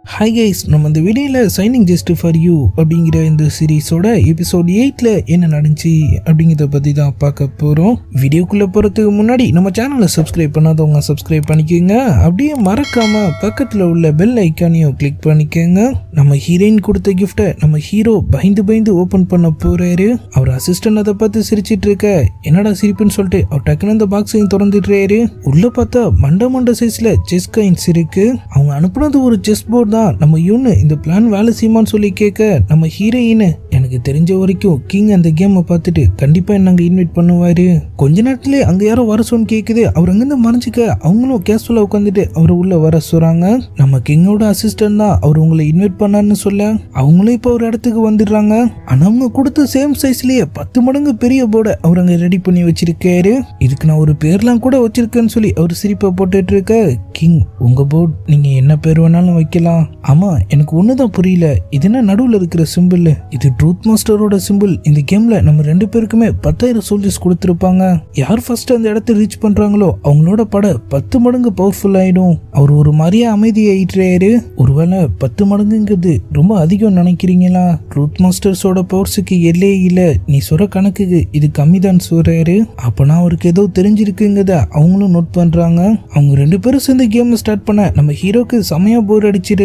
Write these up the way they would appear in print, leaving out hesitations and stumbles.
Hi guys, நம்ம இந்த வீடியோவில் சைனிங் ஜஸ்ட் ஃபார் யூ அப்படிங்கிற இந்த சீரீஸோட எபிசோட் 8ல் என்ன நடந்துச்சு அப்படிங்கிறத பற்றி தான் பார்க்க போகிறோம். வீடியோக்குள்ளே போகிறதுக்கு முன்னாடி நம்ம சேனலை சப்ஸ்கிரைப் பண்ணாதவங்க சப்ஸ்கிரைப் பண்ணிக்கோங்க. அப்படியே மறக்காமல் பக்கத்தில் உள்ள பெல் ஐக்கானையும் கிளிக் பண்ணிக்கோங்க. நம்ம ஹீரோயின் கொடுத்த கிஃப்ட்டை நம்ம ஹீரோ பயந்து ஓப்பன் பண்ண போகிறாரு. அவர் அசிஸ்டன்ட் அதை பார்த்து சிரிச்சிட்டு இருக்க, என்னடா சிரிப்புன்னு சொல்லிட்டு அவர் டக்குன்னு அந்த பாக்ஸையும் திறந்துடுறாரு. உள்ளே பார்த்தா மண்ட சைஸில் செஸ் காயின்ஸ் இருக்கு. அவங்க அனுப்புனது ஒரு செஸ் போர்டு தான். நம்ம யூன்னு இந்த பிளான் வேலை செய்யுமான்னு சொல்லி கேட்க, நம்ம ஹீரோயின் எனக்கு தெரிஞ்ச வரைக்கும் கிங் அந்த கேமை பார்த்துட்டு கண்டிப்பா என்ன அங்கே இன்வைட் பண்ணுவாரு. கொஞ்ச நேரத்திலே அங்க யாரோ வர சொன்னு கேக்குது. அவர் அங்கிருந்து மறைஞ்சிக்க அவங்களும் கேஷுவலா உட்காந்துட்டு அவரை உள்ள வர சொல்றாங்க. நம்ம கிங்கோட அசிஸ்டன்ட் தான் அவர் உங்களை இன்வைட் பண்ணாருன்னு சொல்ல அவங்களும் இப்ப ஒரு இடத்துக்கு வந்துடுறாங்க. ஆனா அவங்க கொடுத்த சேம் சைஸ்லயே 10 மடங்கு பெரிய போர்டை அவர் அங்க ரெடி பண்ணி வச்சிருக்காரு. இதுக்கு நான் ஒரு பேர்லாம் கூட வச்சிருக்கேன்னு சொல்லி அவர் சிரிப்பை போட்டுட்டு இருக்க, கிங் உங்க போர்டு நீங்க என்ன பேர் வேணாலும் வைக்கலாம். ஆமா, எனக்கு ஒண்ணுதான் புரியல, இது என்ன நடுவுல இருக்கிற சிம்பிள்? இது ட்ரூத் மாஸ்டரோட சிம்பிள். இந்த கேம்ல நம்ம 2 பேருக்குமே 10,000 சோல்ஜர்ஸ் கொடுத்திருப்பாங்க. யார் ஃபர்ஸ்ட் அந்த இடத்தை ரீச் பண்றாங்களோ அவங்களோட படை 10 மடங்கு பவர்ஃபுல் ஆயிடும். அவர் ஒரு மாதிரியா அமைதியாயிட்டாரு. ஒருவேளை 10 மடங்குங்கிறது ரொம்ப அதிகம் நினைக்கிறீங்களா? ட்ரூத் மாஸ்டர்ஸோட பவர்ஸுக்கு எல்லையே இல்ல, நீ சொல்ற கணக்குக்கு இது கம்மிதான் சொல்றாரு. அப்பனா அவருக்கு ஏதோ தெரிஞ்சிருக்குங்கிறத அவங்களும் நோட் பண்றாங்க. அவங்க 2 பேரும் சேர்ந்து கேம் ஸ்டார்ட் பண்ண நம்ம ஹீரோக்கு செமையா போர் அடிச்சிருது.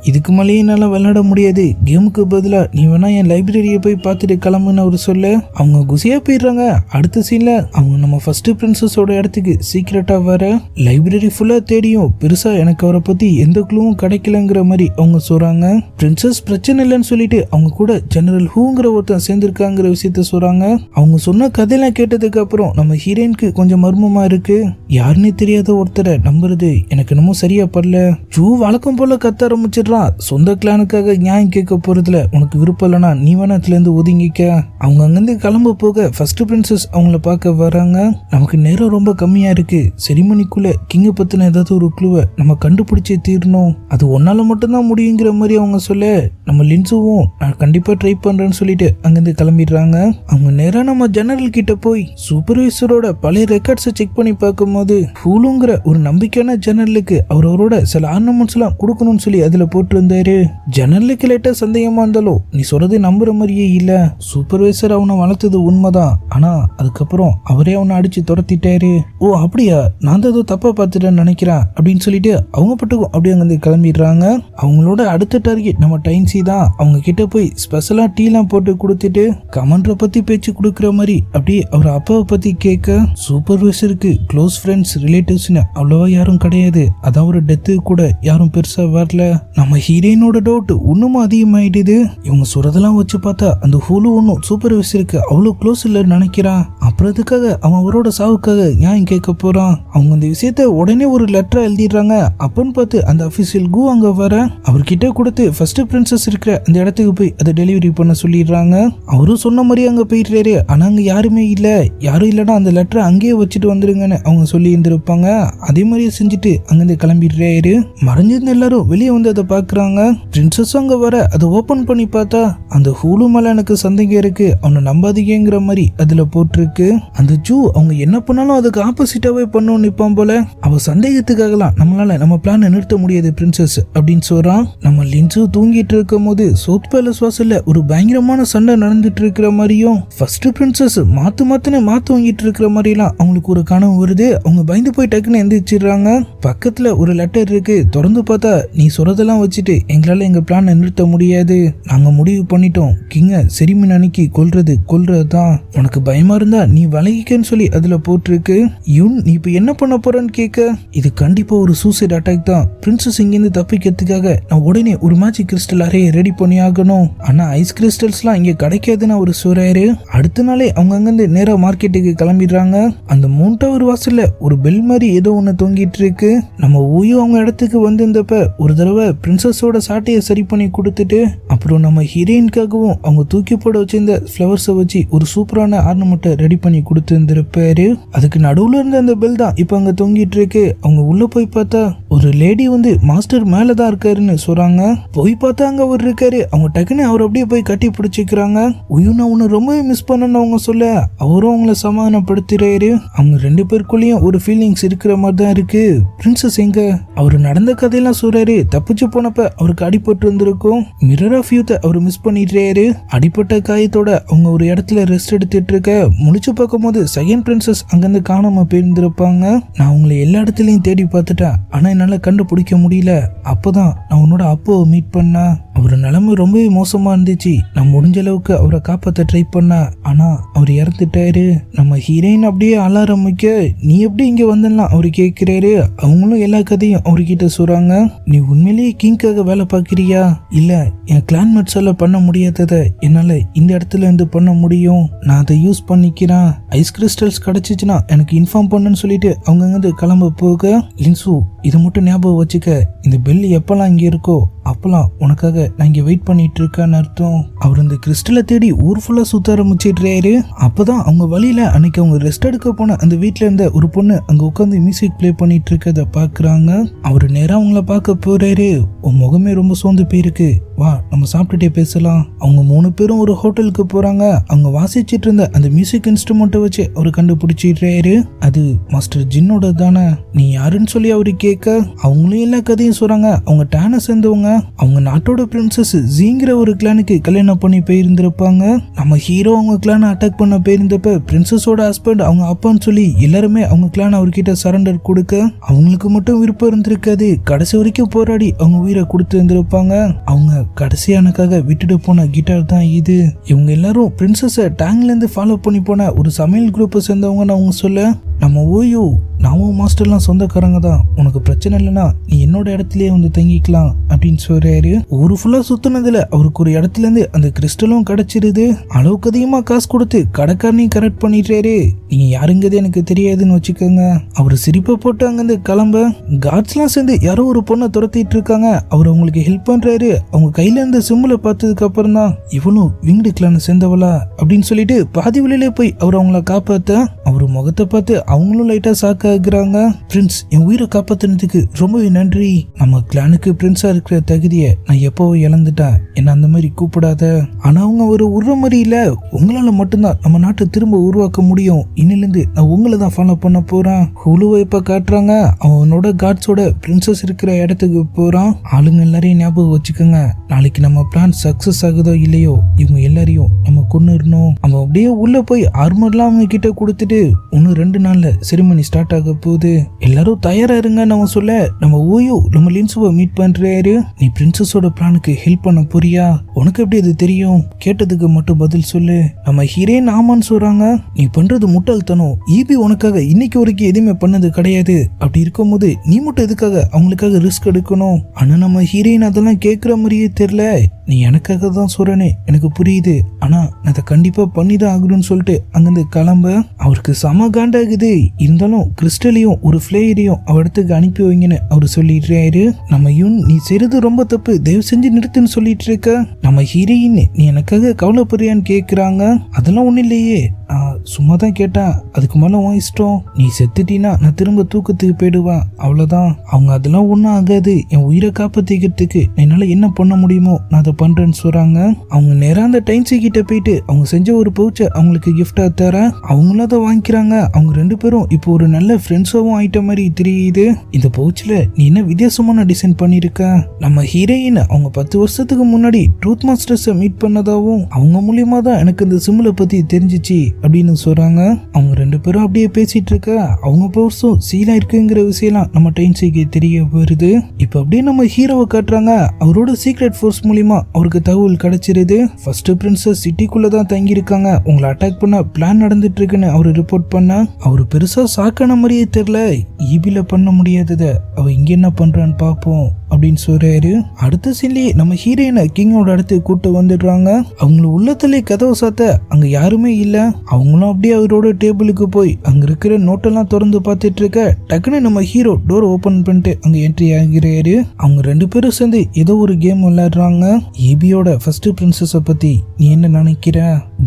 இதுக்கு மேலேயே என்னால விளையாட முடியாது, கேமுக்கு பதிலா நீ வேணா என் லைப்ரரியை போய் பார்த்துட்டு கிளம்புன்னு அவர் சொல்ல அவங்க குசியா போயிடுறாங்க. அடுத்த சீன்ல அவங்க நம்ம ஃபர்ஸ்ட் பிரின்சஸோட இடத்துக்கு சீக்கிரட்டா வர லைப்ரரி ஃபுல்லா தேடியும் பெருசா எனக்கு அவரை பத்தி எந்த க்ளூவும் கிடைக்கலங்கிற மாதிரி அவங்க சொல்றாங்க. பிரின்சஸ் பிரச்சனை இல்லைன்னு சொல்லிட்டு அவங்க கூட ஜெனரல் ஹூங்கிற ஒருத்தன் சேர்ந்திருக்காங்கிற விஷயத்த சொல்றாங்க. அவங்க சொன்ன கதையெல்லாம் கேட்டதுக்கு அப்புறம் நம்ம ஹீரோயினுக்கு கொஞ்சம் மர்மமா இருக்கு. யாருன்னே தெரியாத ஒருத்தரை நம்புறது எனக்கு என்னமோ சரியா படல. ஜூ வழக்கம் போல கத்த ஆரம்பிச்சிடுறான். சொந்த கிளானுக்காக நியாயம் கேட்க போறதுல உனக்கு விருப்பம் இல்லைனா நீ வேணா அதுல இருந்து ஒதுங்கிக்க. அவங்க அங்கிருந்து கிளம்ப போக ஃபர்ஸ்ட் பிரின்சஸ் அவங்கள பார்க்க வராங்க. நமக்கு நேரம் ரொம்ப கம்மியா இருக்கு, செரிமனிக்குள்ள கிங்க பத்தின ஏதாவது ஒரு க்ளூவை நம்ம கண்டுபிடிச்சே தீரணும், அது ஒன்னால மட்டும்தான் முடியுங்கிற மாதிரி அவங்க சொல்ல நம்ம லின்சுவும் நான் கண்டிப்பா ட்ரை பண்றேன்னு சொல்லிட்டு அங்கிருந்து கிளம்பிடுறாங்க. அவங்க நேரா நம்ம ஜெனரல் கிட்ட போய் சூப்பர்வைசரோட பழைய ரெக்கார்ட்ஸை செக் பண்ணி பார்க்கும்போது ஹூலுங்கிற ஒரு நம்பிக்கையான ஜெனரலுக்கு அவரோட சில ஆர்னமெண்ட்ஸ் எல்லாம் கொடுக்கணும்னு சொல்லி அதுல போட்டிருந்தாரு. ஜெனரலுக்கு லேட்டா சந்தேகமா இருந்தாலும் நீ சொல்றது நம்புற மாதிரியே இல்ல, சூப்பர்வைசர் அவனை வளர்த்தது உண்மைதான், ஆனா அதுக்கப்புறம் அவரே அவனை அடிச்சு துரத்திட்டாரு. ஓ அப்படியா, நான் தான் ஏதோ தப்பா பார்த்துட்டேன்னு நினைக்கிறேன் அப்படின்னு சொல்லிட்டு அவங்க பட்டுக்கும் அப்படியே அங்கிருந்து கிளம்பிடுறாங்க. அவங்களோட அடுத்த டார்கெட் நம்ம டைன்சி தான். அவங்க கிட்ட போய் ஸ்பெஷலா டீலாம் போட்டு கொடுத்துட்டு கமாண்டரை பத்தி பேச்சு கொடுக்குற மாதிரி அப்படியே அவர் அப்பாவை பத்தி கேட்க, சூப்பர்வைசருக்கு க்ளோஸ் ஃப்ரெண்ட்ஸ் ரிலேட்டிவ்ஸ்னு அவ்வளவா யாரும் கிடையாது, அதான் ஒரு டெத்து கூட யாரும் பெருசா வரல. நம்ம ஹீரோயினோட டவுட் இன்னும் அதிகமாயிடுது. இவங்க சொல்றதெல்லாம் வச்சு பார்த்தா அந்த ஹூலு ஒன்னும் சூப்பர்வைசருக்கு அவ்வளவு க்ளோஸ் இல்லைன்னு நினைக்கிறான். அப்புறம் அதுக்காக அவன் அவரோட சாவுக்காக நியாயம் கேட்க போறான். அவங்க அந்த விஷயத்த உடனே ஒரு லெட்டரா எழுதிடுறாங்க. அப்பன்னு பார்த்து அந்த அபிஷியல் கு அங்க வர அவர்கிட்ட கொடுத்து ஃபர்ஸ்ட் பிரின்சஸ் இருக்கிற அந்த இடத்துக்கு போய் அதை டெலிவரி பண்ண சொல்லிடுறாங்க. அவரும் சொன்ன மாதிரி அங்க போயிடுறாரு. ஆனா அங்க யாருமே இல்ல, யாரும் இல்லைன்னா அந்த லெட்டரை அங்கேயே வச்சுட்டு வந்துருங்கன்னு அவங்க சொல்லி இருந்திருப்பாங்க. அதே மாதிரியே செஞ்சுட்டு அங்கிருந்து கிளம்பிடுறாரு. மறைஞ்சிருந்த எல்லாரும் வெளியே வந்து அதை பாக்குறாங்க. பிரின்சஸ் அங்க வர அதை ஓபன் பண்ணி பார்த்தா அந்த ஹூலு மேல எனக்கு சந்தேகம் இருக்கு, அவனை நம்பாதீங்கிற மாதிரி அதுல போட்டிருக்கு. அந்த ஜூ அவங்க என்ன பண்ணாலும் அதுக்கு ஆப்போசிட்டாவே பண்ணும் நிப்பான் போல. அவ சந்தேகத்துக்காகலாம் நம்மளால நம்ம பிளான நிறுத்த முடியாது பிரின்சஸ் அப்படின்னு சொல்றான். நம்ம லின்சு தூங்கிட்டு இருக்கும் போது சவுத் பேலஸ் வாசல்ல ஒரு பயங்கரமான சண்டை நடந்துட்டு இருக்கிற மாதிரியும் ஃபர்ஸ்ட் பிரின்சஸ் மாத்துன்னு வாங்கிட்டு இருக்கிற மாதிரி எல்லாம் அவங்களுக்கு ஒரு கனவு வருது. அவங்க பயந்து போய் டக்குன்னு எந்திரிச்சிடுறாங்க. பக்கத்துல ஒரு லெட்டர் இருக்கு. திறந்து பார்த்தா நீ சொல்றதெல்லாம் வச்சுட்டு எங்களால எங்க பிளான நிறுத்த முடியாது, நாங்க முடிவு பண்ணிட்டோம், கிங்க செரிமன் அன்னைக்கு கொல்றதுதான், உனக்கு பயமா இருந்தா நீ வளைகிக்கன்னு சொல்லி அதுல போட்டிருக்கு. யூன் நீ இப்ப என்ன பண்ண போறன்னு கேட்க, இது கண்டிப்பா ஒரு சூசைட் அட்டாக் தான், பிரின்சஸ் இங்கிருந்து தப்பிக்கிறதுக்காக நான் உடனே ஒரு மேஜிக் கிறிஸ்டல் அறையை ரெடி பண்ணி ஆகணும், ஆனா ஐஸ் கிறிஸ்டல்ஸ்லாம் இங்க கிடைக்காதுன்னு அவர் சொல்றாரு. அடுத்த நாளே அவங்க அங்கிருந்து நேரா மார்க்கெட்டுக்கு கிளம்பிடுறாங்க. அந்த மூன் டவர் வாசல்ல ஒரு பெல் மாதிரி ஏதோ ஒண்ணு தொங்கிட்டு இருக்கு. நம்ம ஊயோ அவங்க இடத்துக்கு வந்திருந்தப்ப ஒரு தடவை பிரின்சஸோட சாட்டையை சரி பண்ணி கொடுத்துட்டு அப்புறம் நம்ம ஹீரோயின்காகவும் அவங்க தூக்கி போட வச்சிருந்த ஃப்ளவர்ஸை வச்சு ஒரு சூப்பரான ஆர்னமெண்ட்டை ரெடி பண்ணி கொடுத்துருந்துருப்பாரு. அதுக்கு நடுவுல இருந்த அந்த பெல் தான் இப்ப அங்க தொங்கிட்டு இருக்கு. அவங்க உள்ள போய் பார்த்தா ஒரு லேடி வந்து மாஸ்டர் மேலதான் இருக்காருன்னு சொல்றாங்க. போய் பார்த்தா அங்க அவர் இருக்காரு. அவங்க டக்குன்னு அவர் அப்படியே போய் கட்டி பிடிச்சிக்கிறாங்க. நான் உன்னை ரொம்பவே மிஸ் பண்ணன்னு அவங்க சொல்ல அவரும் அவங்கள சமாதானப்படுத்துறாரு. அவங்க ரெண்டு பேருக்குள்ளேயும் ஒரு ஃபீலிங்ஸ் இருக்கிற மாதிரி தான் இருக்கு. பிரின்சஸ் எங்க அவர் நடந்த கதையெல்லாம் சொல்றாரு. தப்பிச்சு போனப்ப அவருக்கு அடிபட்டு இருந்திருக்கும். மிரர் ஆஃப் யூத் அவர் மிஸ் பண்ணிடுறாரு. அடிப்பட்ட காயத்தோட அவங்க ஒரு இடத்துல ரெஸ்ட் எடுத்துட்டு இருக்க முழிச்சு பார்க்கும் போது செகண்ட் பிரின்சஸ் அங்கிருந்து காணாம போயிருந்திருப்பாங்க. நான் உங்களை எல்லா இடத்துலயும் தேடி பார்த்துட்டேன், ஆனா என்னால கண்டுபிடிக்க முடியல. அப்பதான் நான் உன்னோட அப்பாவை மீட் பண்ண. அவர் நிலைமை ரொம்பவே மோசமா இருந்துச்சு. நான் முடிஞ்ச அளவுக்கு அவரை காப்பாற்ற ட்ரை பண்ண, ஆனா அவர் இறந்துட்டாரு. நம்ம ஹீரோயின் அப்படியே அலாரமிக்க நீ எப்படி இங்க வந்தலாம் அவரு கேட்கிறாரு. அவங்களும் எல்லா கதையும் அவர்கிட்ட சொல்றாங்க. நீ உண்மையிலேயே கிங்காக வேலை பார்க்கிறியா? இல்ல, என் கிளான்மேட்ஸால பண்ண முடியாததை என்னால இந்த இடத்துல இருந்து பண்ண முடியும். நான் அதை யூஸ் பண்ணிக்கிறேன். ஐஸ் கிறிஸ்டல்ஸ் கிடைச்சிச்சுன்னா எனக்கு இன்ஃபார்ம் பண்ணுன்னு சொல்லிட்டு அவங்க அங்கிருந்து கிளம்ப போக, லின்சு இதை மட்டும் ஞாபகம் வச்சுக்க, இந்த பெல் எப்பெல்லாம் இங்க இருக்கோ அப்பெல்லாம் உனக்காக நான் இங்க வெயிட் பண்ணிட்டு இருக்கேன்னு அர்த்தம். அவர் இந்த கிறிஸ்டலை தேடி ஊர் ஃபுல்லா சுத்த ஆரம்பிச்சிடுறாரு. அப்பதான் அவங்க வழியில அன்னைக்கு அவங்க ரெஸ்ட் எடுக்க போன அந்த வீட்டுல இருந்த ஒரு பொண்ணு அங்க உட்காந்து மியூசிக் பிளே பண்ணிட்டு இருக்கத பாக்குறாங்க. அவரு நேரா அவங்கள பார்க்க போறாரு. உன் முகமே ரொம்ப சோர்ந்து போயிருக்கு, வா நம்ம சாப்பிட்டுட்டே பேசலாம். அவங்க 3 பேரும் ஒரு ஹோட்டலுக்கு போறாங்க. அவங்க வாசிச்சிட்டு இருந்த அந்த மியூசிக் இன்ஸ்ட்ருமெண்ட்டை வச்சு அவரு கண்டுபிடிச்சிடுறாரு. அது மாஸ்டர் ஜின்னோட தானே. நீ யாருன்னு சொல்லி அவரு கேட்க அவங்களும் எல்லா கதையும் சொல்றாங்க. அவங்க டேனை சேர்ந்தவங்க. அவங்க நாட்டோட பிரின்சஸ் ஜீங்கிற ஒரு கிளானுக்கு கல்யாணம் பண்ணி போயிருந்திருப்பாங்க. நம்ம ஹீரோ அவங்க கிளானை அட்டாக் பண்ண போயிருந்தப்ப பிரின்சஸோட ஹஸ்பண்ட் அவங்க அப்பான்னு சொல்லி எல்லாருமே அவங்க கிளான் அவர்கிட்ட சரண்டர் கொடுக்க அவங்களுக்கு மட்டும் விருப்பம் இருந்திருக்காது. கடைசி வரைக்கும் போராடி அவங்க உயிரை கொடுத்து இருந்திருப்பாங்க. அவங்க கடைசியானக்காக விட்டுட்டு போன கிட்டார் தான் இது. இவங்க எல்லாரும் பிரின்சஸை டேங்க்ல இருந்து ஃபாலோ பண்ணி போன ஒரு சமையல் குரூப்பை சேர்ந்தவங்கன்னு அவங்க சொல்ல, நம்ம ஓயோ நாமும் மாஸ்டர்லாம் சொந்தக்காரங்க தான், உனக்கு பிரச்சனை இல்லைன்னா நீ என்னோட இடத்துலயே வந்து தங்கிக்கலாம் அப்படின்னு சொல்றாரு. ஊரு ஃபுல்லா சுத்தினதுல அவருக்கு ஒரு இடத்துல இருந்து அந்த கிறிஸ்டலும் கிடைச்சிருது. அளவுக்கு அதிகமா காசு கொடுத்து கடைக்காரனையும் கரெக்ட் பண்ணிடுறாரு. நீங்க யாருங்கிறது எனக்கு தெரியாதுன்னு வச்சுக்கோங்க. அவர் சிரிப்பை போட்டு அங்கிருந்து கிளம்ப கார்ட்ஸ்லாம் சேர்ந்து யாரோ ஒரு பொண்ணை துரத்திட்டு இருக்காங்க. அவர் அவங்களுக்கு ஹெல்ப் பண்றாரு. அவங்க கையில இருந்த சிம்பிளை பார்த்ததுக்கு அப்புறம் தான் இவனும் விங்டு கிளான் சேர்ந்தவளா அப்படின்னு சொல்லிட்டு பாதி வழியிலே போய் அவர் அவங்கள காப்பாத்த அவர் முகத்தை பார்த்து அவங்களும் லைட்டா ஷாக் ஆகுறாங்க. பிரின்ஸ் என் உயிரை காப்பாத்தினதுக்கு ரொம்பவே நன்றி. நம்ம கிளானுக்கு பிரின்ஸா இருக்கிற தகுதியை நான் எப்பவோ இழந்துட்டேன், என்ன அந்த மாதிரி கூப்பிடாத. ஆனா அவங்க ஒரு உருவ மாதிரி இல்ல, உங்களால மட்டும்தான் நம்ம நாட்டை திரும்ப உருவாக்க முடியும். இன்னிலிருந்து நான் உங்களை தான் ஃபாலோ பண்ண போறேன். ஹுலுவை இப்ப காட்டுறாங்க. அவனோட காட்ஸோட பிரின்சஸ் இருக்கிற இடத்துக்கு போறான். ஆளுங்க எல்லாரையும் ஞாபகம் வச்சுக்கோங்க, நாளைக்கு நம்ம பிளான் சக்சஸ் ஆகுதோ இல்லையோ இவங்க எல்லாரையும் நம்ம கொன்னுறணும். அவன் அப்படியே உள்ள போய் ஆர்மர்லாம் அவங்க கிட்ட கொடுத்துட்டு 1-2 நாள்ல செரிமனி ஸ்டார்ட் ஆக போகுது, எல்லாரும் தயாரா இருங்க. நம்ம சொல்ல நம்ம ஓயோ நம்ம லின்சுவை மீட் பண்றாரு. நீ பிரின்சஸோட பிளானுக்கு ஹெல்ப் பண்ண போறியா? உனக்கு எப்படி அது தெரியும்? கேட்டதுக்கு மட்டும் பதில் சொல்லு. நம்ம ஹீரோயின் ஆமான்னு சொல்றாங்க. நீ பண்றது முட்டாள்தனம். ஈபி உனக்காக இன்னைக்கு வரைக்கும் எதுவுமே பண்ணது கிடையாது. அப்படி இருக்கும் போது நீ மட்டும் எதுக்காக அவங்களுக்காக ரிஸ்க் எடுக்கணும்? ஆனா நம்ம ஹீரோயின் அதெல்லாம் கேட்கிற மாதிரியே தெரியல. நீ எனக்காக தான் சொல்றேன்னு எனக்கு புரியுது, ஆனா நான் அதை கண்டிப்பா பண்ணிதான் ஆகணும்னு சொல்லிட்டு அங்கிருந்து கிளம்ப அவருக்கு சம காண்டாகுது. இருந்தாலும் கிறிஸ்டலையும் ஒரு பிளேயரையும் அவ இடத்துக்கு அனுப்பி வைங்கன்னு அவரு சொல்லிடுறாரு. நம்ம நீ செய்யறது ரொம்ப தப்பு, தயவு செஞ்சு நிறுத்துன்னு சொல்லிட்டு இருக்க. நம்ம ஹீரோயின் நீ எனக்காக கவலைப்படுறியான்னு கேக்குறாங்க. அதெல்லாம் ஒண்ணு இல்லையே, சும்மா தான் கேட்டேன், அதுக்கு மேல உன் இஷ்டம். நீ செத்துட்டீன்னா நான் திரும்ப தூக்கத்துக்கு போயிடுவேன், அவ்வளவுதான். அவங்க அதெல்லாம் ஒன்றும் ஆகாது. என் உயிரை காப்பாத்திக்கிறதுக்கு என்னால என்ன பண்ண முடியுமோ நான் அதை பண்றேன்னு சொல்றாங்க. அவங்க நேரா அந்த டைன்ஸி கிட்ட போயிட்டு அவங்க செஞ்ச ஒரு பவுச்சை அவங்களுக்கு கிஃப்டா தர அவங்களும் அதை வாங்கிக்கிறாங்க. அவங்க 2 பேரும் இப்போ ஒரு நல்ல ஃப்ரெண்ட்ஸாவும் ஆயிட்ட மாதிரி தெரியுது. இந்த பவுச்ல நீ என்ன வித்தியாசமான டிசைன் பண்ணிருக்க? நம்ம ஹீரோயின் அவங்க 10 வருஷத்துக்கு முன்னாடி ட்ரூத் மாஸ்டர்ஸை மீட் பண்ணதாவும் அவங்க மூலியமா தான் எனக்கு இந்த சிம்பிளை பத்தி தெரிஞ்சிச்சு அப்படின்னு சொல்றாங்க. அவங்க 2 பேரும் அப்படியே பேசிட்டு இருக்க அவங்க பவர்ஸும் சீலா இருக்குங்கிற விஷயம் நம்ம டைன்ஸிக்கு தெரிய வருது. இப்ப அப்படியே நம்ம ஹீரோவை காட்டுறாங்க. அவரோட சீக்ரெட் ஃபோர்ஸ் மூலியமா அவருக்கு தகவல் கிடைச்சிருது. ஃபர்ஸ்ட் பிரின்சஸ் சிட்டிக்குள்ள தான் தங்கி இருக்காங்க, உங்களை அட்டாக் பண்ண பிளான் நடந்துட்டு இருக்குன்னு அவரு ரிப்போர்ட் பண்ண அவரு பெருசா சாக்கான மாதிரியே தெரியல. ஈபில பண்ண முடியாததை அவ இங்க என்ன பண்றான்னு பாப்போம் அப்படின்னு சொல்றாரு. அடுத்த சீன்லயே நம்ம ஹீரோயினை கிங்கோட இடத்துக்கு கூட்டு வந்துடுறாங்க. அவங்கள உள்ளத்திலே கதவை சாத்த அங்க யாருமே இல்ல. அவங்களும் அப்படியே அவரோட டேபிளுக்கு போய் அங்க இருக்கிற நோட்டெல்லாம் திறந்து பார்த்துட்டு இருக்க டக்குன்னு நம்ம ஹீரோ டோர் ஓபன் பண்ணிட்டு அங்க என்ட்ரி ஆகிறாரு. அவங்க 2 பேரும் சேர்ந்து ஏதோ ஒரு கேம் விளையாடுறாங்க. ஏபியோட ஃபர்ஸ்ட் பிரின்சஸ பத்தி நீ என்ன நினைக்கிற?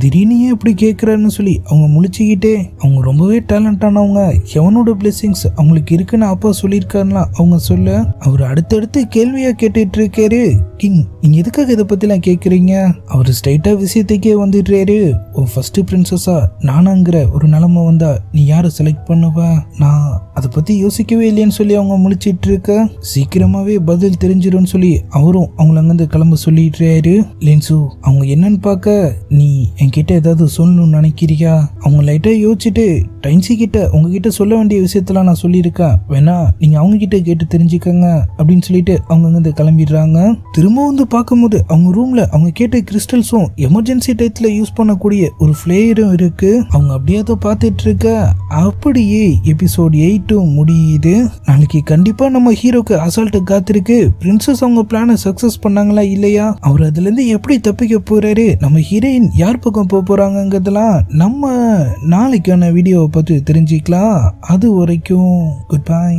திடீர்னு ஏன் இப்படி கேட்கறன்னு சொல்லி அவங்க முழிச்சுக்கிட்டே, அவங்க ரொம்பவே டேலண்டானவங்க, எவனோட பிளெஸிங்ஸ் அவங்களுக்கு இருக்குன்னு அப்பா சொல்லியிருக்காருலாம் அவங்க சொல்ல, அவர் அடுத்தடுத்து கேள்வியா கேட்டுட்டு இருக்காரு. கிங், நீங்க எதுக்காக இதை பத்திலாம் கேட்குறீங்க? அவர் ஸ்ட்ரைட்டா விஷயத்துக்கே வந்துடுறாரு. ஓ ஃபர்ஸ்ட் பிரின்சஸா நானாங்கிற ஒரு நிலைமை வந்தா நீ யாரை செலக்ட் பண்ணுவ? நான் அதை பத்தி யோசிக்கவே இல்லைன்னு சொல்லி அவங்க முழிச்சிட்டு இருக்க. சீக்கிரமாவே பதில் தெரிஞ்சிடும்னு சொல்லி அவரும் அவங்கள அங்கிருந்து கிளம்ப சொல்லிடுறாரு. லின்சு அவங்க என்னன்னு பார்க்க, நீ என்கிட்ட ஏதாவது சொல்லணும்னு நினைக்கிறியா? அவங்க லைட்டா யோசிச்சுட்டு, டைன்சி கிட்ட உங்ககிட்ட சொல்ல வேண்டிய விஷயத்தெல்லாம் நான் சொல்லியிருக்கேன், வேணா நீங்க அவங்க கிட்ட கேட்டு தெரிஞ்சுக்கங்க அப்படின்னு சொல்லிட்டு அவங்க அங்கிருந்து கிளம்பிடுறாங்க. திரும்ப வந்து பார்க்கும்போது அவங்க ரூம்ல அவங்க கேட்ட கிறிஸ்டல்ஸும் எமர்ஜென்சி டைத்துல யூஸ் பண்ணக்கூடிய ஒரு ஃபிளேயரும் இருக்கு. அவங்க அப்படியே அதை பார்த்துட்டு இருக்க. அப்படியே எபிசோட் 8 முடியுது. நாளைக்கு கண்டிப்பா நம்ம ஹீரோக்கு அசால்ட்டு காத்திருக்கு. பிரின்சஸ் அவங்க பிளானை சக்சஸ் பண்ணாங்களா இல்லையா, அவர் அதுல இருந்து எப்படி தப்பிக்க போறாரு, நம்ம ஹீரோயின் யார் பக்கம் போறாங்கிறதெல்லாம் நம்ம நாளைக்கான வீடியோவை பார்த்து தெரிஞ்சுக்கலாம். அது வரைக்கும் குட் பை.